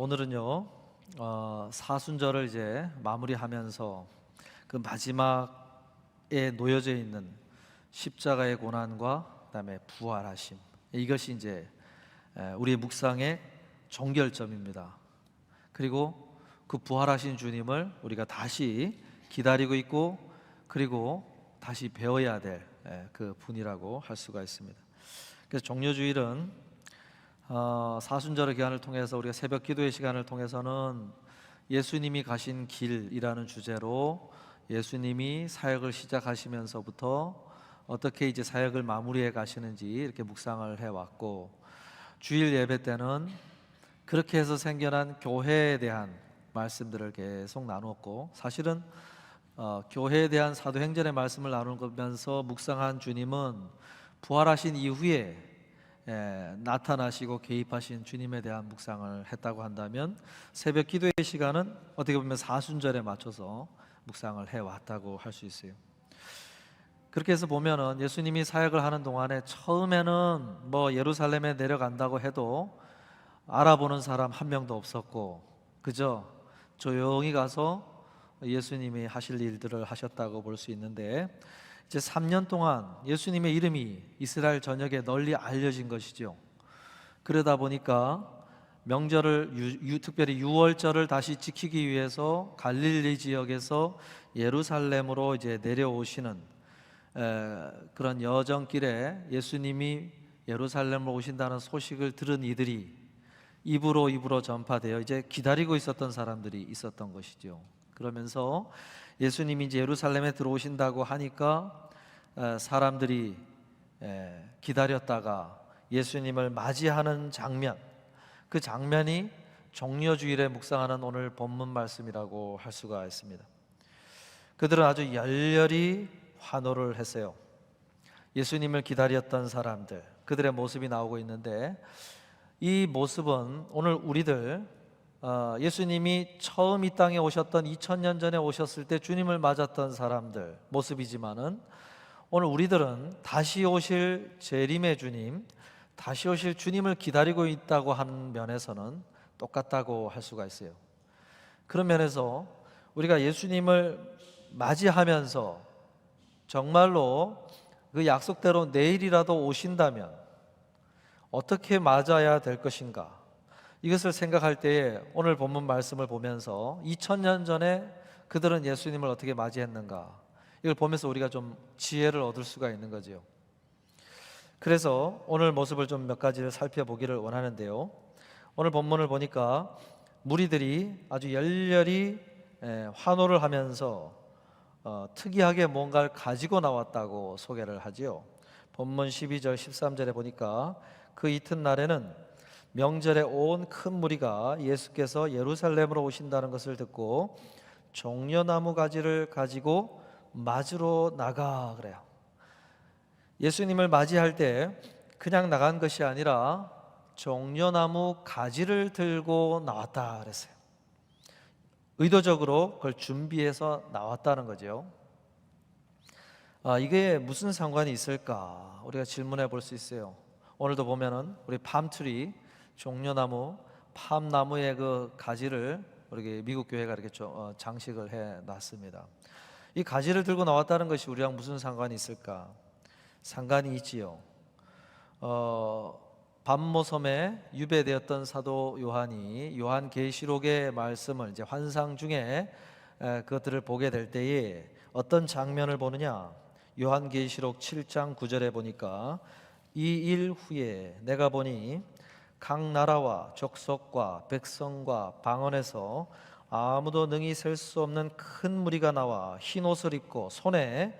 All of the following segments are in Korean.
오늘은요 사순절을 이제 마무리하면서 그 마지막에 놓여져 있는 십자가의 고난과 그다음에 부활하심, 이것이 이제 우리의 묵상의 종결점입니다. 그리고 그 부활하신 주님을 우리가 다시 기다리고 있고, 그리고 다시 배워야 될 그 분이라고 할 수가 있습니다. 그래서 종려주일은 사순절의 기간을 통해서, 우리가 새벽 기도의 시간을 통해서는 예수님이 가신 길이라는 주제로 예수님이 사역을 시작하시면서부터 어떻게 이제 사역을 마무리해 가시는지 이렇게 묵상을 해왔고, 주일 예배 때는 그렇게 해서 생겨난 교회에 대한 말씀들을 계속 나누었고, 사실은 교회에 대한 사도행전의 말씀을 나누면서 묵상한 주님은 부활하신 이후에 나타나시고 개입하신 주님에 대한 묵상을 했다고 한다면, 새벽 기도의 시간은 어떻게 보면 사순절에 맞춰서 묵상을 해왔다고 할 수 있어요. 그렇게 해서 보면은 예수님이 사역을 하는 동안에 처음에는 뭐 예루살렘에 내려간다고 해도 알아보는 사람 한 명도 없었고, 그저 조용히 가서 예수님이 하실 일들을 하셨다고 볼 수 있는데, 이제 3년 동안 예수님의 이름이 이스라엘 전역에 널리 알려진 것이죠. 그러다 보니까 명절을 특별히 유월절을 다시 지키기 위해서 갈릴리 지역에서 예루살렘으로 이제 내려오시는 그런 여정길에 예수님이 예루살렘으로 오신다는 소식을 들은 이들이 입으로 전파되어 이제 기다리고 있었던 사람들이 있었던 것이죠. 그러면서 예수님이 이제 예루살렘에 들어오신다고 하니까 사람들이 기다렸다가 예수님을 맞이하는 장면, 그 장면이 종려주일에 묵상하는 오늘 본문 말씀이라고 할 수가 있습니다. 그들은 아주 열렬히 환호를 했어요. 예수님을 기다렸던 사람들, 그들의 모습이 나오고 있는데, 이 모습은 오늘 우리들 예수님이 처음 이 땅에 오셨던 2000년 전에 오셨을 때 주님을 맞았던 사람들 모습이지만은, 오늘 우리들은 다시 오실 재림의 주님, 다시 오실 주님을 기다리고 있다고 하는 면에서는 똑같다고 할 수가 있어요. 그런 면에서 우리가 예수님을 맞이하면서 정말로 그 약속대로 내일이라도 오신다면 어떻게 맞아야 될 것인가, 이것을 생각할 때에 오늘 본문 말씀을 보면서 2000년 전에 그들은 예수님을 어떻게 맞이했는가, 이걸 보면서 우리가 좀 지혜를 얻을 수가 있는 거죠. 그래서 오늘 모습을 좀 몇 가지를 살펴보기를 원하는데요, 오늘 본문을 보니까 무리들이 아주 열렬히 환호를 하면서 특이하게 뭔가를 가지고 나왔다고 소개를 하지요. 본문 12절 13절에 보니까 그 이튿날에는 명절에 온 큰 무리가 예수께서 예루살렘으로 오신다는 것을 듣고 종려나무 가지를 가지고 맞으러 나가, 그래요. 예수님을 맞이할 때 그냥 나간 것이 아니라 종려나무 가지를 들고 나왔다 그랬어요. 의도적으로 그걸 준비해서 나왔다는 거죠. 이게 무슨 상관이 있을까, 우리가 질문해 볼 수 있어요. 오늘도 보면은 우리 팜트리, 종려나무, 팜나무의 그 가지를 우리 미국 교회가 이렇게 장식을 해 놨습니다. 이 가지를 들고 나왔다는 것이 우리랑 무슨 상관이 있을까? 상관이 있지요. 밤모섬에 유배되었던 사도 요한이 요한계시록의 말씀을 이제 환상 중에 그것들을 보게 될 때에 어떤 장면을 보느냐? 요한계시록 7장 9절에 보니까 이 일 후에 내가 보니 각 나라와 족속과 백성과 방언에서 아무도 능히 셀 수 없는 큰 무리가 나와 흰 옷을 입고 손에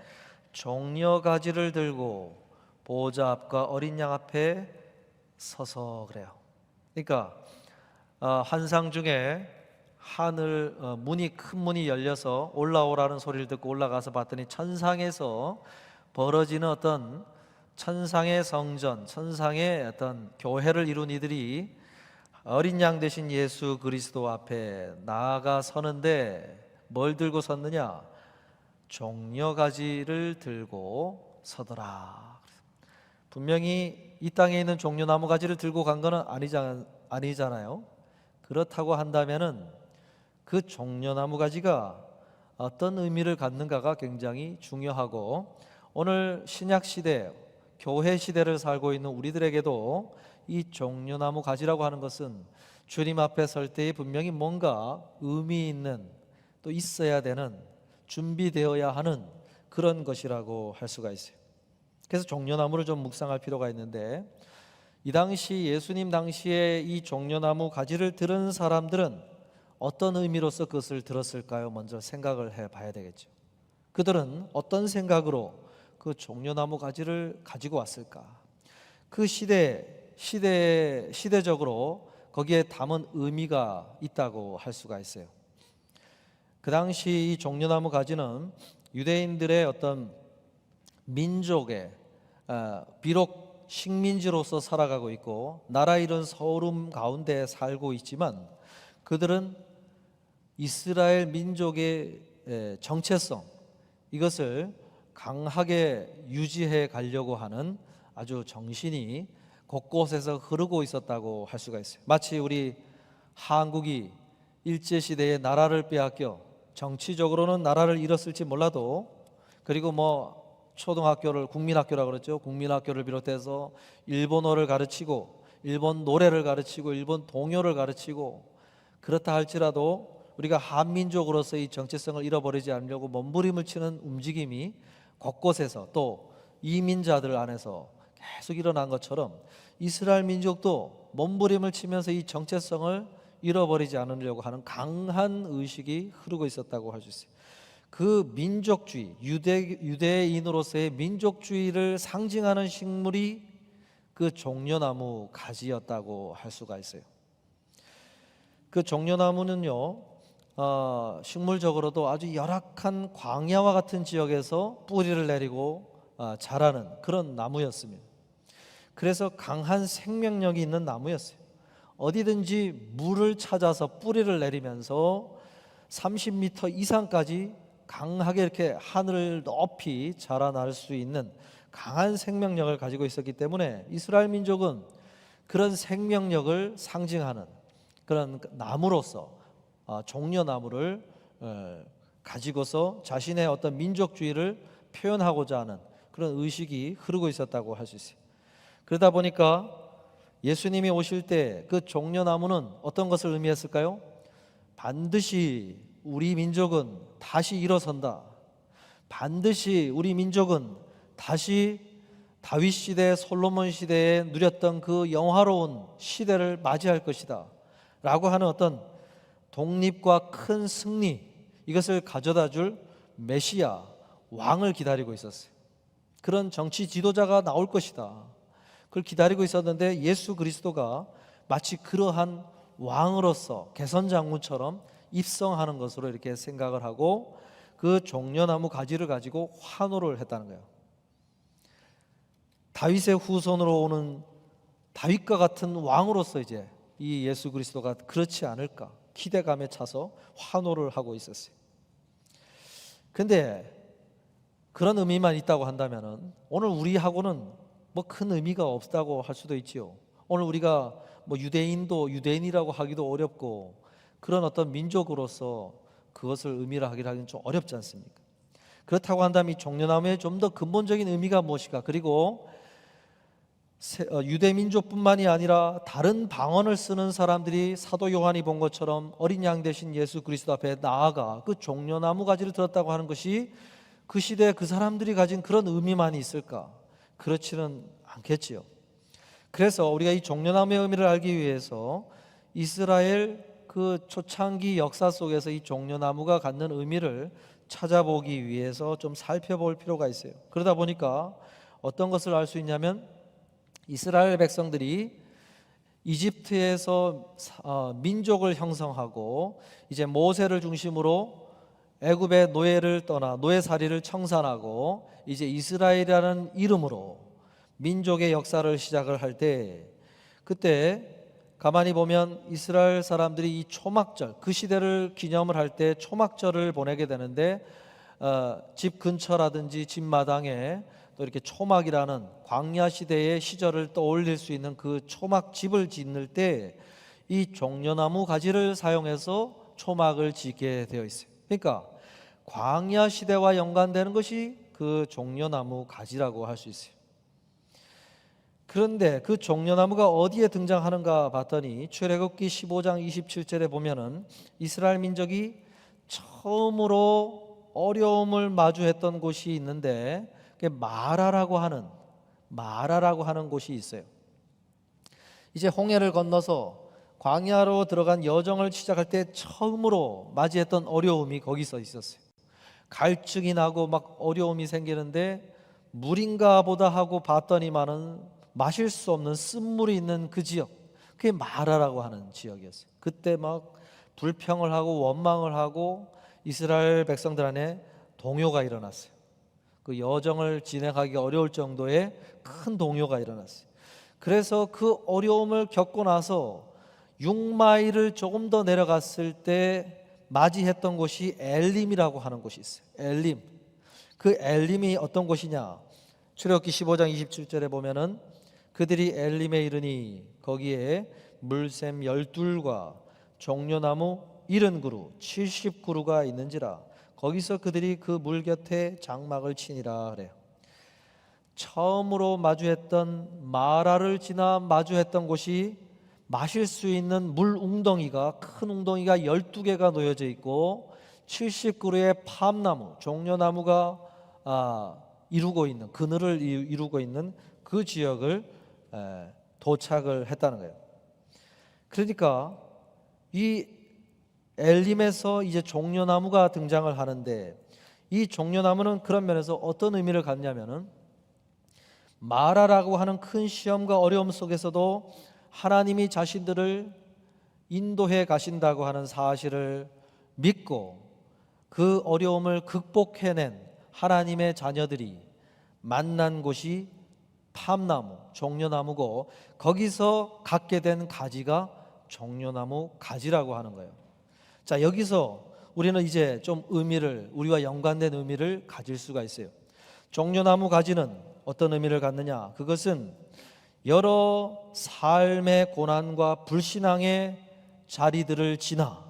종려가지를 들고 보호자 앞과 어린 양 앞에 서서, 그래요. 그러니까 환상 중에 하늘 문이, 큰 문이 열려서 올라오라는 소리를 듣고 올라가서 봤더니 천상에서 벌어지는 어떤 천상의 성전, 천상의 어떤 교회를 이룬 이들이 어린 양 되신 예수 그리스도 앞에 나아가 서는데, 뭘 들고 섰느냐? 종려가지를 들고 서더라. 분명히 이 땅에 있는 종려나무 가지를 들고 간 거는 아니잖아요. 그렇다고 한다면은 그 종려나무 가지가 어떤 의미를 갖는가가 굉장히 중요하고, 오늘 신약 시대, 교회 시대를 살고 있는 우리들에게도 이 종려나무 가지라고 하는 것은 주님 앞에 설 때에 분명히 뭔가 의미 있는, 또 있어야 되는, 준비되어야 하는 그런 것이라고 할 수가 있어요. 그래서 종려나무를 좀 묵상할 필요가 있는데, 이 당시 예수님 당시에 이 종려나무 가지를 들은 사람들은 어떤 의미로서 그것을 들었을까요? 먼저 생각을 해봐야 되겠죠. 그들은 어떤 생각으로 그 종려나무 가지를 가지고 왔을까? 그 시대적으로 거기에 담은 의미가 있다고 할 수가 있어요. 그 당시 이 종려나무 가지는 유대인들의 어떤 민족의, 비록 식민지로서 살아가고 있고 나라 이룬 서름 가운데 살고 있지만, 그들은 이스라엘 민족의 정체성, 이것을 강하게 유지해 가려고 하는 아주 정신이 곳곳에서 흐르고 있었다고 할 수가 있어요. 마치 우리 한국이 일제시대에 나라를 빼앗겨 정치적으로는 나라를 잃었을지 몰라도, 그리고 초등학교를 국민학교라고 그랬죠. 국민학교를 비롯해서 일본어를 가르치고 일본 노래를 가르치고 일본 동요를 가르치고, 그렇다 할지라도 우리가 한민족으로서 이 정체성을 잃어버리지 않으려고 몸부림을 치는 움직임이 곳곳에서, 또 이민자들 안에서 계속 일어난 것처럼 이스라엘 민족도 몸부림을 치면서 이 정체성을 잃어버리지 않으려고 하는 강한 의식이 흐르고 있었다고 할 수 있어요. 그 민족주의, 유대인으로서의 민족주의를 상징하는 식물이 그 종려나무 가지였다고 할 수가 있어요. 그 종려나무는요, 식물적으로도 아주 열악한 광야와 같은 지역에서 뿌리를 내리고 자라는 그런 나무였습니다. 그래서 강한 생명력이 있는 나무였어요. 어디든지 물을 찾아서 뿌리를 내리면서 30m 이상까지 강하게 이렇게 하늘을 높이 자라날 수 있는 강한 생명력을 가지고 있었기 때문에 이스라엘 민족은 그런 생명력을 상징하는 그런 나무로서, 종려나무를 가지고서 자신의 어떤 민족주의를 표현하고자 하는 그런 의식이 흐르고 있었다고 할 수 있어요. 그러다 보니까 예수님이 오실 때 그 종려나무는 어떤 것을 의미했을까요? 반드시 우리 민족은 다시 일어선다. 반드시 우리 민족은 다시 다윗 시대, 솔로몬 시대에 누렸던 그 영화로운 시대를 맞이할 것이다 라고 하는 어떤 독립과 큰 승리, 이것을 가져다 줄 메시아, 왕을 기다리고 있었어요. 그런 정치 지도자가 나올 것이다, 그걸 기다리고 있었는데, 예수 그리스도가 마치 그러한 왕으로서 개선장군처럼 입성하는 것으로 이렇게 생각을 하고 그 종려나무 가지를 가지고 환호를 했다는 거예요. 다윗의 후손으로 오는 다윗과 같은 왕으로서 이제 이 예수 그리스도가 그렇지 않을까 기대감에 차서 환호를 하고 있었어요. 근데 그런 의미만 있다고 한다면은 오늘 우리하고는 큰 의미가 없다고 할 수도 있지요. 오늘 우리가 유대인도 유대인이라고 하기도 어렵고, 그런 어떤 민족으로서 그것을 의미를 하기는 좀 어렵지 않습니까? 그렇다고 한다면 이 종려나무의 좀 더 근본적인 의미가 무엇일까? 그리고 유대 민족뿐만이 아니라 다른 방언을 쓰는 사람들이 사도 요한이 본 것처럼 어린 양 대신 예수 그리스도 앞에 나아가 그 종려나무 가지를 들었다고 하는 것이 그 시대에 그 사람들이 가진 그런 의미만이 있을까? 그렇지는 않겠지요. 그래서 우리가 이 종려나무의 의미를 알기 위해서 이스라엘 그 초창기 역사 속에서 이 종려나무가 갖는 의미를 찾아보기 위해서 좀 살펴볼 필요가 있어요. 그러다 보니까 어떤 것을 알 수 있냐면, 이스라엘 백성들이 이집트에서 민족을 형성하고 이제 모세를 중심으로 애굽의 노예를 떠나 노예살이를 청산하고 이제 이스라엘이라는 이름으로 민족의 역사를 시작을 할 때, 그때 가만히 보면 이스라엘 사람들이 이 초막절, 그 시대를 기념을 할 때 초막절을 보내게 되는데, 집 근처라든지 집 마당에 또 이렇게 초막이라는 광야 시대의 시절을 떠올릴 수 있는 그 초막집을 짓는 때 이 종려나무 가지를 사용해서 초막을 짓게 되어 있어요. 그러니까 광야 시대와 연관되는 것이 그 종려나무 가지라고 할 수 있어요. 그런데 그 종려나무가 어디에 등장하는가 봤더니 출애굽기 15장 27절에 보면은 이스라엘 민족이 처음으로 어려움을 마주했던 곳이 있는데 그게 마라라고 하는 곳이 있어요. 이제 홍해를 건너서 광야로 들어간 여정을 시작할 때 처음으로 맞이했던 어려움이 거기서 있었어요. 갈증이 나고 막 어려움이 생기는데 물인가 보다 하고 봤더니만은 마실 수 없는 쓴물이 있는 그 지역, 그게 마라라고 하는 지역이었어요. 그때 막 불평을 하고 원망을 하고 이스라엘 백성들 안에 동요가 일어났어요. 그 여정을 진행하기 어려울 정도의 큰 동요가 일어났어요. 그래서 그 어려움을 겪고 나서 6마일을 조금 더 내려갔을 때 맞이했던 곳이 엘림이라고 하는 곳이 있어요. 엘림. 그 엘림이 어떤 곳이냐? 출애굽기 15장 27절에 보면은 그들이 엘림에 이르니 거기에 물샘 12과 종려나무 70그루 70그루가 있는지라 거기서 그들이 그 물 곁에 장막을 치니라 그래요. 처음으로 마주했던 마라를 지나 마주했던 곳이 마실 수 있는 물 웅덩이가, 큰 웅덩이가 12개가 놓여져 있고 70그루의 팜나무, 종려나무가 이루고 있는, 그늘을 이루고 있는 그 지역을 도착을 했다는 거예요. 그러니까 이 엘림에서 이제 종려나무가 등장을 하는데 이 종려나무는 그런 면에서 어떤 의미를 갖냐면은 마라라고 하는 큰 시험과 어려움 속에서도 하나님이 자신들을 인도해 가신다고 하는 사실을 믿고 그 어려움을 극복해낸 하나님의 자녀들이 만난 곳이 팜나무, 종려나무고 거기서 갖게 된 가지가 종려나무 가지라고 하는 거예요. 자, 여기서 우리는 이제 좀 우리와 연관된 의미를 가질 수가 있어요. 종려나무 가지는 어떤 의미를 갖느냐? 그것은 여러 삶의 고난과 불신앙의 자리들을 지나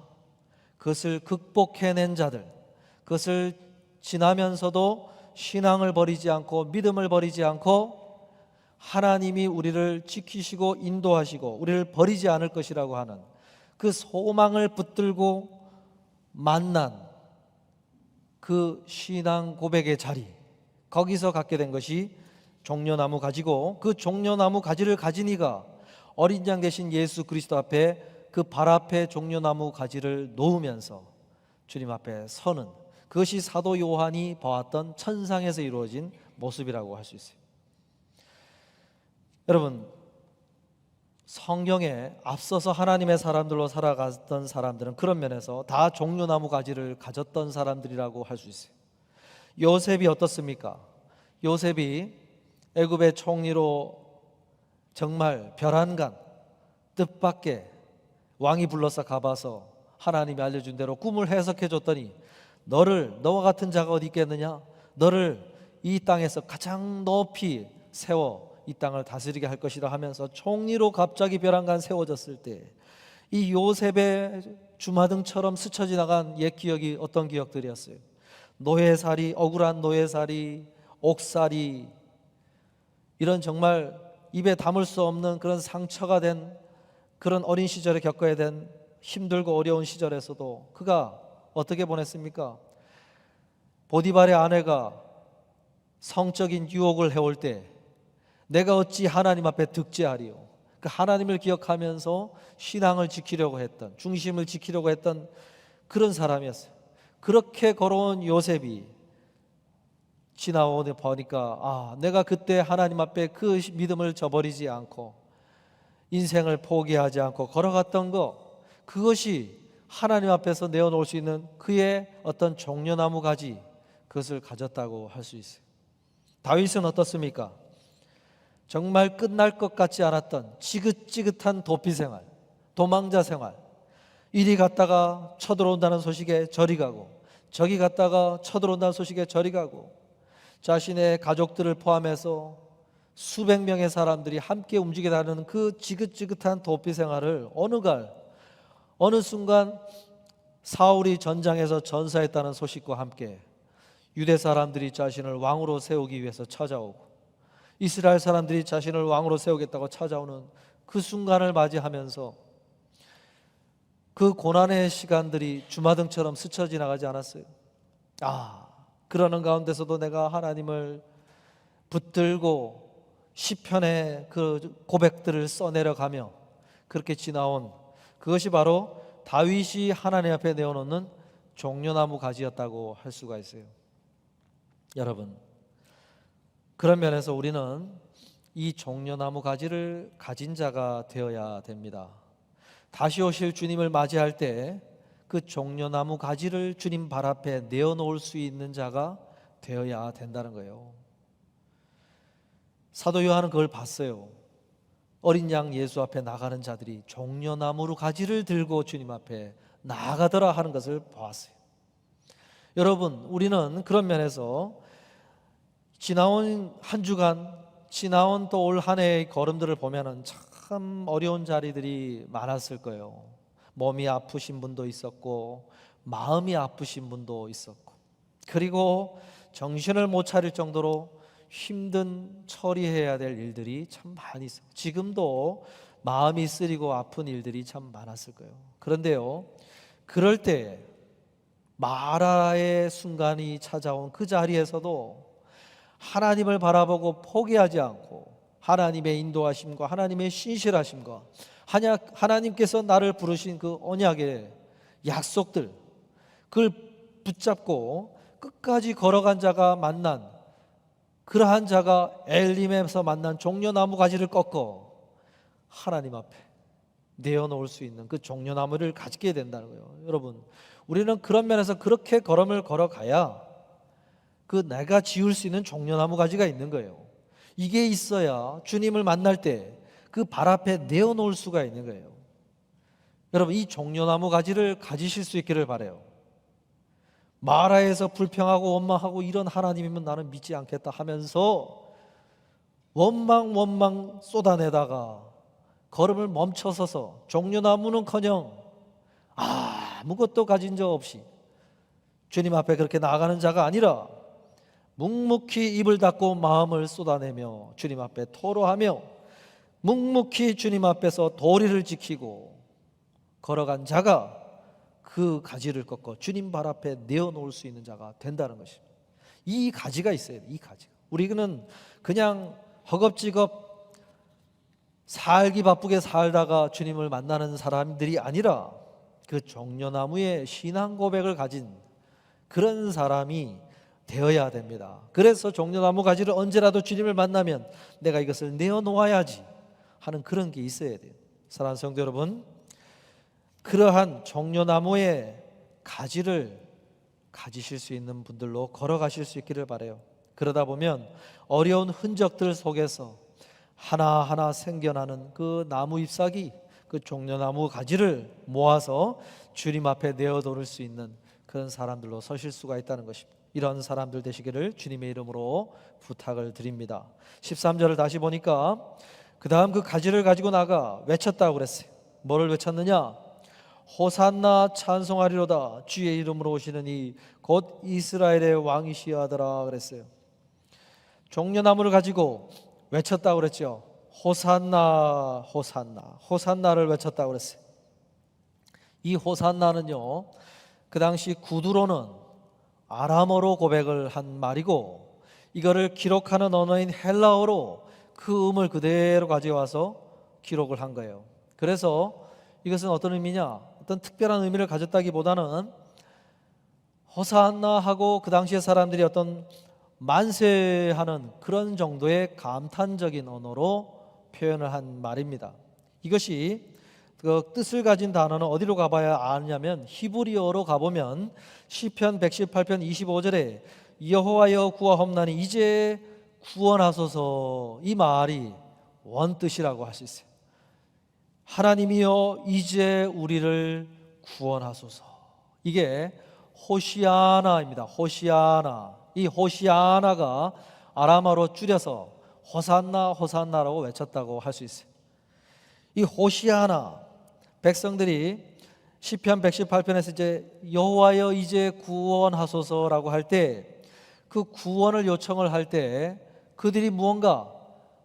그것을 극복해낸 자들, 그것을 지나면서도 신앙을 버리지 않고 믿음을 버리지 않고 하나님이 우리를 지키시고 인도하시고 우리를 버리지 않을 것이라고 하는 그 소망을 붙들고 만난 그 신앙 고백의 자리, 거기서 갖게 된 것이 종려나무 가지고 그 종려나무 가지를 가진 이가 어린 양 되신 예수 그리스도 앞에 그 발 앞에 종려나무 가지를 놓으면서 주님 앞에 서는, 그것이 사도 요한이 보았던 천상에서 이루어진 모습이라고 할 수 있어요. 여러분, 성경에 앞서서 하나님의 사람들로 살아갔던 사람들은 그런 면에서 다 종려나무 가지를 가졌던 사람들이라고 할 수 있어요. 요셉이 어떻습니까? 요셉이 애굽의 총리로 정말 별안간 뜻밖의 왕이 불러서 가봐서 하나님이 알려준 대로 꿈을 해석해 줬더니 너와 같은 자가 어디 있겠느냐? 너를 이 땅에서 가장 높이 세워 이 땅을 다스리게 할 것이라 하면서 총리로 갑자기 별안간 세워졌을 때 이 요셉의 주마등처럼 스쳐 지나간 옛 기억이 어떤 기억들이었어요? 노예살이, 억울한 노예살이, 옥살이, 이런 정말 입에 담을 수 없는 그런 상처가 된 그런 어린 시절에 겪어야 된 힘들고 어려운 시절에서도 그가 어떻게 보냈습니까? 보디발의 아내가 성적인 유혹을 해올 때 내가 어찌 하나님 앞에 득죄하리요? 그 하나님을 기억하면서 신앙을 지키려고 했던, 중심을 지키려고 했던 그런 사람이었어요. 그렇게 걸어온 요셉이 지나오다 보니까 내가 그때 하나님 앞에 그 믿음을 저버리지 않고 인생을 포기하지 않고 걸어갔던 것, 그것이 하나님 앞에서 내어놓을 수 있는 그의 어떤 종려나무 가지, 그것을 가졌다고 할 수 있어요. 다윗은 어떻습니까? 정말 끝날 것 같지 않았던 지긋지긋한 도피 생활, 도망자 생활, 이리 갔다가 쳐들어온다는 소식에 저리 가고 저기 갔다가 쳐들어온다는 소식에 저리 가고 자신의 가족들을 포함해서 수백 명의 사람들이 함께 움직여 다니는 그 지긋지긋한 도피 생활을 어느 순간 사울이 전장에서 전사했다는 소식과 함께 유대 사람들이 자신을 왕으로 세우기 위해서 찾아오고 이스라엘 사람들이 자신을 왕으로 세우겠다고 찾아오는 그 순간을 맞이하면서 그 고난의 시간들이 주마등처럼 스쳐 지나가지 않았어요. 그러는 가운데서도 내가 하나님을 붙들고 시편의 그 고백들을 써내려가며 그렇게 지나온 그것이 바로 다윗이 하나님 앞에 내어놓는 종려나무 가지였다고 할 수가 있어요. 여러분, 그런 면에서 우리는 이 종려나무 가지를 가진 자가 되어야 됩니다. 다시 오실 주님을 맞이할 때 그 종려나무 가지를 주님 발 앞에 내어놓을 수 있는 자가 되어야 된다는 거예요. 사도 요한은 그걸 봤어요. 어린 양 예수 앞에 나가는 자들이 종려나무로 가지를 들고 주님 앞에 나아가더라 하는 것을 보았어요. 여러분, 우리는 그런 면에서 지나온 한 주간, 지나온 또 올 한 해의 걸음들을 보면은 참 어려운 자리들이 많았을 거예요. 몸이 아프신 분도 있었고 마음이 아프신 분도 있었고, 그리고 정신을 못 차릴 정도로 힘든 처리해야 될 일들이 참 많이 있어요. 지금도 마음이 쓰리고 아픈 일들이 참 많았을 거예요. 그런데요, 그럴 때 마라의 순간이 찾아온 그 자리에서도 하나님을 바라보고 포기하지 않고 하나님의 인도하심과 하나님의 신실하심과 하나님께서 나를 부르신 그 언약의 약속들, 그걸 붙잡고 끝까지 걸어간 자가 만난, 그러한 자가 엘림에서 만난 종려나무 가지를 꺾어 하나님 앞에 내어놓을 수 있는 그 종려나무를 가지게 된다는 거예요. 여러분, 우리는 그런 면에서 그렇게 걸음을 걸어가야 그 내가 지을 수 있는 종려나무 가지가 있는 거예요. 이게 있어야 주님을 만날 때 그 발 앞에 내어놓을 수가 있는 거예요. 여러분, 이 종려나무 가지를 가지실 수 있기를 바라요. 마라에서 불평하고 원망하고 이런 하나님이면 나는 믿지 않겠다 하면서 원망 쏟아내다가 걸음을 멈춰서서 종려나무는커녕 아무것도 가진 적 없이 주님 앞에 그렇게 나아가는 자가 아니라 묵묵히 입을 닫고 마음을 쏟아내며 주님 앞에 토로하며 묵묵히 주님 앞에서 도리를 지키고 걸어간 자가 그 가지를 꺾어 주님 발 앞에 내어놓을 수 있는 자가 된다는 것입니다. 이 가지가 있어야 돼요. 이 가지가. 우리는 그냥 허겁지겁 살기 바쁘게 살다가 주님을 만나는 사람들이 아니라 그 종려나무의 신앙 고백을 가진 그런 사람이 되어야 됩니다. 그래서 종려나무 가지를 언제라도 주님을 만나면 내가 이것을 내어놓아야지 하는 그런 게 있어야 돼요. 사랑하는 성도 여러분, 그러한 종려나무의 가지를 가지실 수 있는 분들로 걸어가실 수 있기를 바라요. 그러다 보면 어려운 흔적들 속에서 하나하나 생겨나는 그 나무 잎사귀, 그 종려나무 가지를 모아서 주님 앞에 내어놓을 수 있는 그런 사람들로 서실 수가 있다는 것입니다. 이런 사람들 되시기를 주님의 이름으로 부탁을 드립니다. 13절을 다시 보니까 그 다음 그 가지를 가지고 나가 외쳤다고 그랬어요. 뭐를 외쳤느냐? 호산나 찬송하리로다 주의 이름으로 오시는 이 곧 이스라엘의 왕이시여 하더라 그랬어요. 종려나무를 가지고 외쳤다고 그랬죠. 호산나 호산나 호산나를 외쳤다고 그랬어요. 이 호산나는요, 그 당시 구두로는 아람어로 고백을 한 말이고, 이거를 기록하는 언어인 헬라어로 그 음을 그대로 가져와서 기록을 한 거예요. 그래서 이것은 어떤 의미냐? 어떤 특별한 의미를 가졌다기보다는 호산나 하고 그 당시의 사람들이 어떤 만세하는 그런 정도의 감탄적인 언어로 표현을 한 말입니다. 이것이 그 뜻을 가진 단어는 어디로 가봐야 아느냐면 히브리어로 가보면 시편 118편 25절에 여호와여 구하옵나니 이제 구원하소서, 이 말이 원뜻이라고 할 수 있어요. 하나님이여 이제 우리를 구원하소서. 이게 호시아나입니다. 호시아나. 이 호시아나가 아람어로 줄여서 호산나 호산나라고 외쳤다고 할 수 있어요. 이 호시아나, 백성들이 시편 118편에서 이제 여호와여 이제 구원하소서라고 할 때, 그 구원을 요청을 할 때 그들이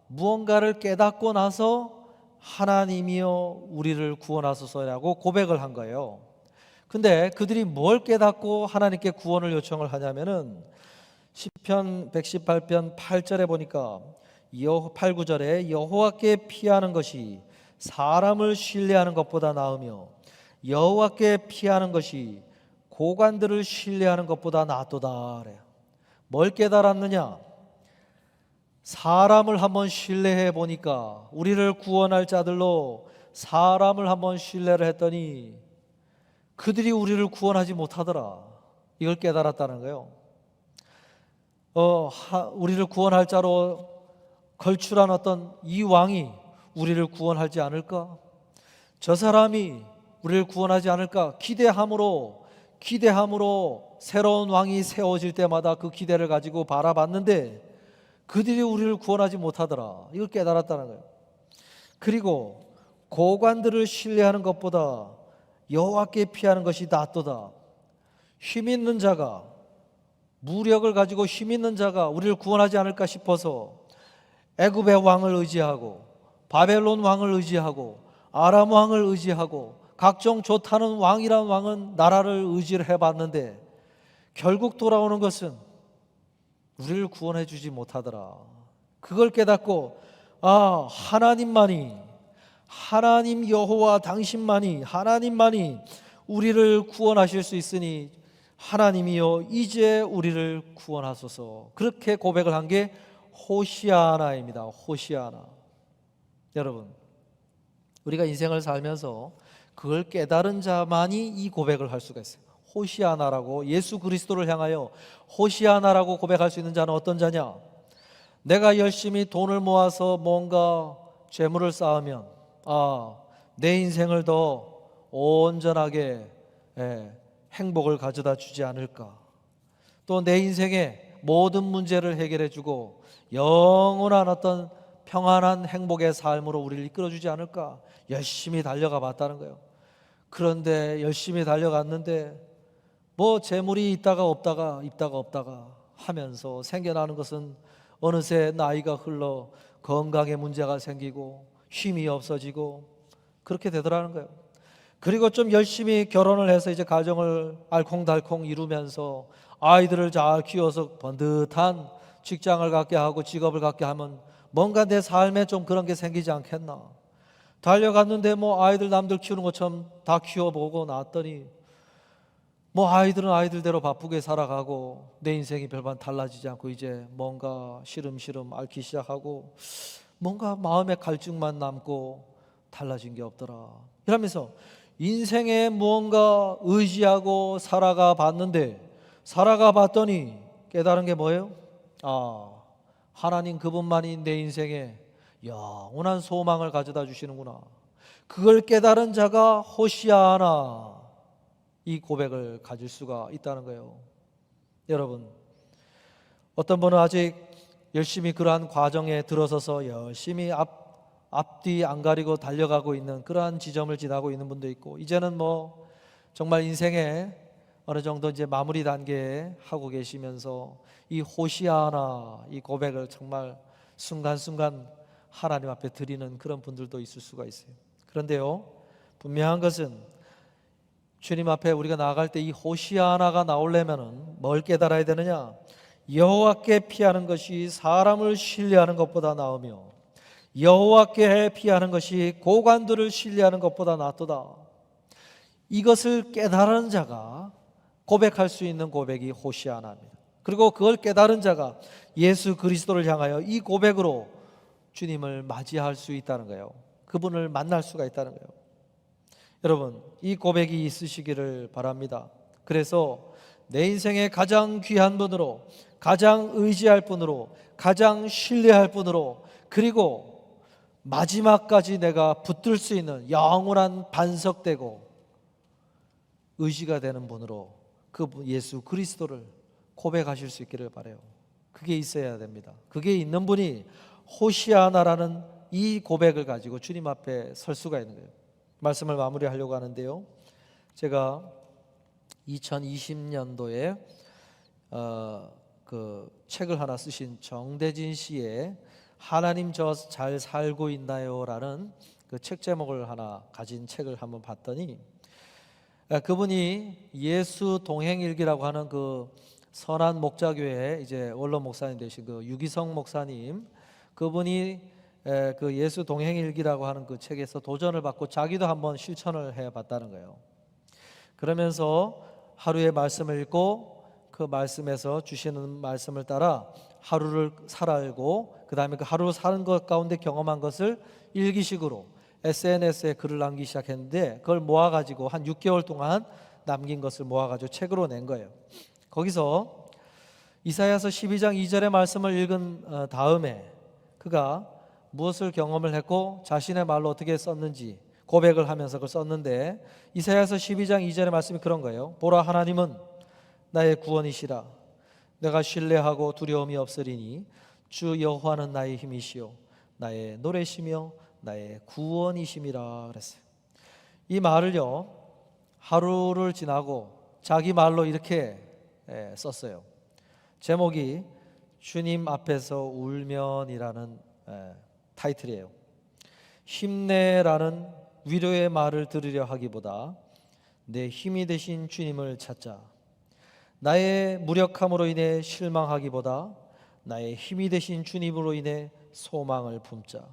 무언가를 깨닫고 나서 하나님이여 우리를 구원하소서라고 고백을 한 거예요. 근데 그들이 뭘 깨닫고 하나님께 구원을 요청을 하냐면은 시편 118편 8절에 보니까 8, 9절에 여호와께 피하는 것이 사람을 신뢰하는 것보다 나으며 여호와께 피하는 것이 고관들을 신뢰하는 것보다 낫도다 그래요. 뭘 깨달았느냐? 사람을 한번 신뢰해 보니까, 우리를 구원할 자들로 사람을 한번 신뢰를 했더니 그들이 우리를 구원하지 못하더라. 이걸 깨달았다는 거예요. 우리를 구원할 자로 걸출한 어떤 이 왕이 우리를 구원하지 않을까? 저 사람이 우리를 구원하지 않을까? 기대함으로 새로운 왕이 세워질 때마다 그 기대를 가지고 바라봤는데 그들이 우리를 구원하지 못하더라. 이걸 깨달았다는 거예요. 그리고 고관들을 신뢰하는 것보다 여호와께 피하는 것이 낫도다. 힘 있는 자가, 무력을 가지고 힘 있는 자가 우리를 구원하지 않을까 싶어서 애굽의 왕을 의지하고 바벨론 왕을 의지하고 아람 왕을 의지하고 각종 좋다는 왕이란 왕은 나라를 의지를 해봤는데 결국 돌아오는 것은 우리를 구원해 주지 못하더라. 그걸 깨닫고 하나님 여호와 당신만이, 하나님만이 우리를 구원하실 수 있으니 하나님이여 이제 우리를 구원하소서. 그렇게 고백을 한 게 호시아나입니다. 호시아나. 여러분, 우리가 인생을 살면서 그걸 깨달은 자만이 이 고백을 할 수가 있어요. 호시아나라고, 예수 그리스도를 향하여 호시아나라고 고백할 수 있는 자는 어떤 자냐? 내가 열심히 돈을 모아서 뭔가 재물을 쌓으면 내 인생을 더 온전하게 행복을 가져다 주지 않을까? 또 내 인생의 모든 문제를 해결해 주고 영원한 어떤 평안한 행복의 삶으로 우리를 이끌어 주지 않을까? 열심히 달려가 봤다는 거예요. 그런데 열심히 달려갔는데 뭐 재물이 있다가 없다가 하면서 생겨나는 것은 어느새 나이가 흘러 건강에 문제가 생기고 힘이 없어지고 그렇게 되더라는 거예요. 그리고 좀 열심히 결혼을 해서 이제 가정을 알콩달콩 이루면서 아이들을 잘 키워서 번듯한 직장을 갖게 하고 직업을 갖게 하면 뭔가 내 삶에 좀 그런 게 생기지 않겠나. 달려갔는데 뭐 아이들 남들 키우는 것처럼 다 키워보고 나왔더니 뭐 아이들은 아이들대로 바쁘게 살아가고 내 인생이 별반 달라지지 않고 이제 뭔가 시름시름 앓기 시작하고 뭔가 마음에 갈증만 남고 달라진 게 없더라. 이러면서 인생에 무언가 의지하고 살아가 봤더니 깨달은 게 뭐예요? 하나님 그분만이 내 인생에 영원한 소망을 가져다 주시는구나. 그걸 깨달은 자가 호시아나, 이 고백을 가질 수가 있다는 거예요. 여러분, 어떤 분은 아직 열심히 그러한 과정에 들어서서 열심히 앞뒤 안 가리고 달려가고 있는 그러한 지점을 지나고 있는 분도 있고, 이제는 뭐 정말 인생에 어느 정도 이제 마무리 단계에 하고 계시면서 이 호시아나, 이 고백을 정말 순간순간 하나님 앞에 드리는 그런 분들도 있을 수가 있어요. 그런데요, 분명한 것은 주님 앞에 우리가 나아갈 때 이 호시아나가 나오려면은 뭘 깨달아야 되느냐? 여호와께 피하는 것이 사람을 신뢰하는 것보다 나으며 여호와께 피하는 것이 고관들을 신뢰하는 것보다 낫도다. 이것을 깨달은 자가 고백할 수 있는 고백이 호시아나입니다. 그리고 그걸 깨달은 자가 예수 그리스도를 향하여 이 고백으로 주님을 맞이할 수 있다는 거예요. 그분을 만날 수가 있다는 거예요. 여러분, 이 고백이 있으시기를 바랍니다. 그래서 내 인생의 가장 귀한 분으로, 가장 의지할 분으로, 가장 신뢰할 분으로, 그리고 마지막까지 내가 붙들 수 있는 영원한 반석되고 의지가 되는 분으로 그 예수 그리스도를 고백하실 수 있기를 바라요. 그게 있어야 됩니다. 그게 있는 분이 호시아나라는 이 고백을 가지고 주님 앞에 설 수가 있는 거예요. 말씀을 마무리하려고 하는데요, 제가 2020년도에 그 책을 하나 쓰신 정대진 씨의 하나님 저 잘 살고 있나요라는 그 책 제목을 하나 가진 책을 한번 봤더니, 그분이 예수 동행일기라고 하는 그 선한 목자교회 이제 원로 목사님 되신 그 유기성 목사님, 그분이 그 예수 동행일기라고 하는 그 책에서 도전을 받고 자기도 한번 실천을 해봤다는 거예요. 그러면서 하루의 말씀을 읽고 그 말씀에서 주시는 말씀을 따라 하루를 살아가고, 그 다음에 그 하루 사는 것 가운데 경험한 것을 일기식으로 SNS에 글을 남기기 시작했는데, 그걸 모아가지고 한 6개월 동안 남긴 것을 모아가지고 책으로 낸 거예요. 거기서 이사야서 12장 2절의 말씀을 읽은 다음에 그가 무엇을 경험을 했고 자신의 말로 어떻게 썼는지 고백을 하면서 그걸 썼는데, 이사야서 12장 2절의 말씀이 그런 거예요. 보라, 하나님은 나의 구원이시라. 내가 신뢰하고 두려움이 없으리니 주 여호와는 나의 힘이시요 나의 노래시며 나의 구원이심이라 그랬어요. 이 말을요, 하루를 지나고 자기 말로 이렇게 썼어요. 제목이 주님 앞에서 울면이라는 타이틀이에요. 힘내라는 위로의 말을 들으려 하기보다 내 힘이 되신 주님을 찾자. 나의 무력함으로 인해 실망하기보다 나의 힘이 되신 주님으로 인해 소망을 품자.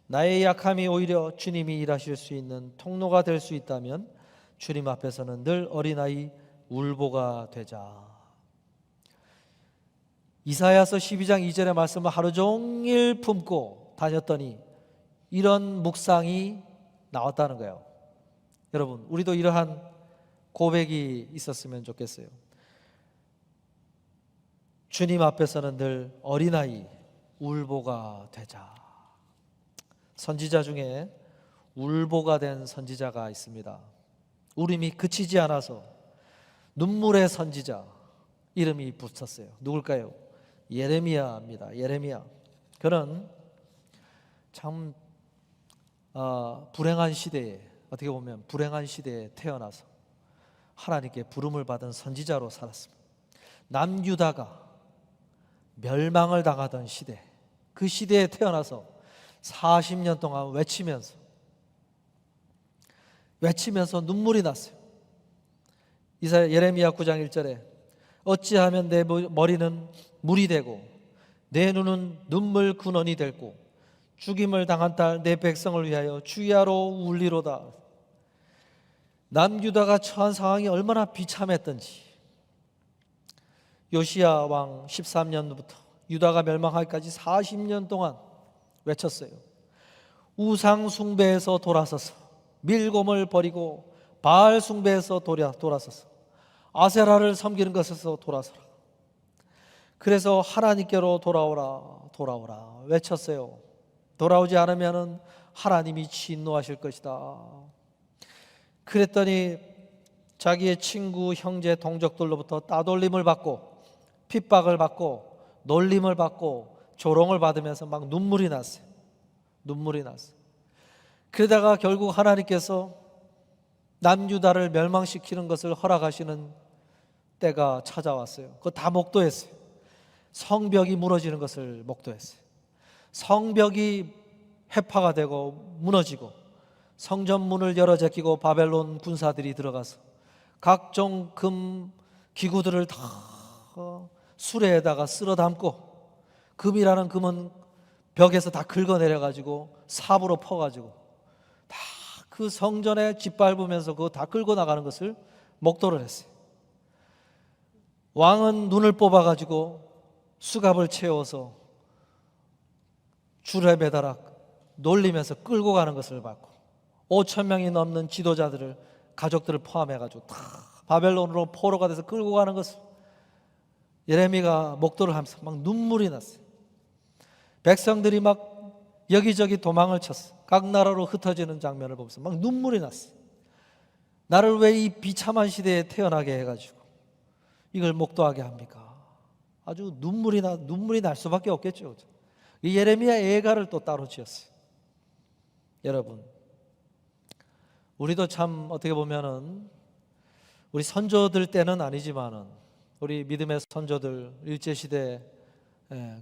나의 약함이 오히려 주님이 일하실 수 있는 통로가 될 수 있다면 주님 앞에서는 늘 어린아이 울보가 되자. 이사야서 12장 2절의 말씀을 하루 종일 품고 다녔더니 이런 묵상이 나왔다는 거예요. 여러분, 우리도 이러한 고백이 있었으면 좋겠어요. 주님 앞에서는 늘 어린아이 울보가 되자. 선지자 중에 울보가 된 선지자가 있습니다. 울음이 그치지 않아서 눈물의 선지자, 이름이 붙었어요. 누굴까요? 예레미야입니다. 예레미야. 그는 참 불행한 시대에, 어떻게 보면 불행한 시대에 태어나서 하나님께 부름을 받은 선지자로 살았습니다. 남유다가 멸망을 당하던 시대, 그 시대에 태어나서 40년 동안 외치면서 눈물이 났어요. 예레미야 9장 1절에 어찌하면 내 머리는 물이 되고 내 눈은 눈물 근원이 되고 죽임을 당한 딸 내 백성을 위하여 주야로 울리로다. 남유다가 처한 상황이 얼마나 비참했던지, 요시야 왕 13년부터 유다가 멸망하기까지 40년 동안 외쳤어요. 우상 숭배에서 돌아서서, 밀곰을 버리고 바알 숭배에서 돌아서서, 아세라를 섬기는 것에서 돌아서라. 그래서 하나님께로 돌아오라 외쳤어요. 돌아오지 않으면 하나님이 진노하실 것이다. 그랬더니 자기의 친구, 형제, 동족들로부터 따돌림을 받고 핍박을 받고 놀림을 받고 조롱을 받으면서 막 눈물이 났어요. 그러다가 결국 하나님께서 남유다를 멸망시키는 것을 허락하시는 때가 찾아왔어요. 그거 다 목도했어요. 성벽이 무너지는 것을 목도했어요. 성벽이 해파가 되고 무너지고 성전문을 열어 제끼고 바벨론 군사들이 들어가서 각종 금 기구들을 다 수레에다가 쓸어 담고, 금이라는 금은 벽에서 다 긁어내려가지고 삽으로 퍼가지고 다 그 성전에 짓밟으면서 그거 다 끌고 나가는 것을 목도를 했어요. 왕은 눈을 뽑아가지고 수갑을 채워서 줄에 매달아 놀리면서 끌고 가는 것을 봤고, 5천 명이 넘는 지도자들을, 가족들을 포함해가지고 다 바벨론으로 포로가 돼서 끌고 가는 것을 예레미야가 목도를 하면서 막 눈물이 났어요. 백성들이 막 여기저기 도망을 쳤어. 각 나라로 흩어지는 장면을 보면서 막 눈물이 났어요. 나를 왜 이 비참한 시대에 태어나게 해가지고 이걸 목도하게 합니까? 아주 눈물이 날 수밖에 없겠죠. 이 예레미야 애가를 또 따로 지었어요. 여러분, 우리도 참 어떻게 보면은 우리 선조들 때는 아니지만은 우리 믿음의 선조들 일제시대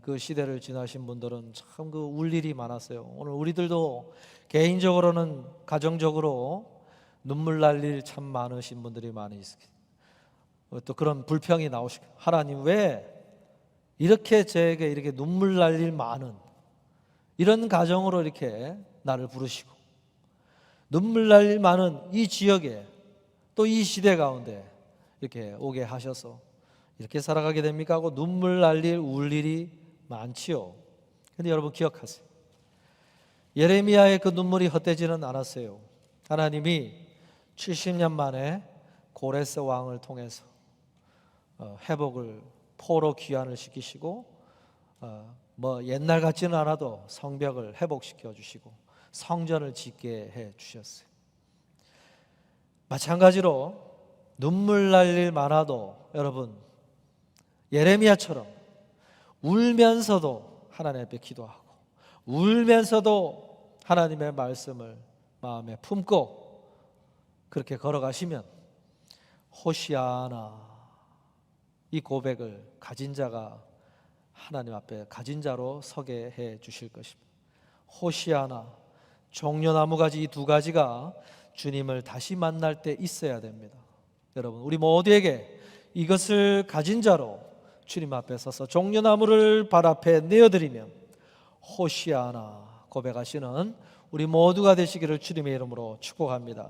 그 시대를 지나신 분들은 참 그 울 일이 많았어요. 오늘 우리들도 개인적으로는 가정적으로 눈물 날 일 참 많으신 분들이 많이 있습니다. 또 그런 불평이 나오시고, 하나님 왜 이렇게 저에게 이렇게 눈물 날 일 많은 이런 가정으로 이렇게 나를 부르시고, 눈물 날 일 많은 이 지역에 또 이 시대 가운데 이렇게 오게 하셔서 이렇게 살아가게 됩니까? 하고 눈물 날 일, 울 일이 많지요. 근데 여러분 기억하세요. 예레미야의 그 눈물이 헛되지는 않았어요. 하나님이 70년 만에 고레스 왕을 통해서 회복을, 포로 귀환을 시키시고 뭐 옛날 같지는 않아도 성벽을 회복시켜 주시고 성전을 짓게 해 주셨어요. 마찬가지로 눈물 날 일 많아도 여러분 예레미야처럼 울면서도 하나님 앞에 기도하고 울면서도 하나님의 말씀을 마음에 품고 그렇게 걸어가시면 호시아나 이 고백을 가진 자가 하나님 앞에 가진 자로 서게 해 주실 것입니다. 호시아나, 종려나무 가지 이 두 가지가 주님을 다시 만날 때 있어야 됩니다. 여러분, 우리 모두에게 이것을 가진 자로 주님 앞에 서서 종려나무를 발 앞에 내어드리면 호시아나 고백하시는 우리 모두가 되시기를 주님의 이름으로 축복합니다.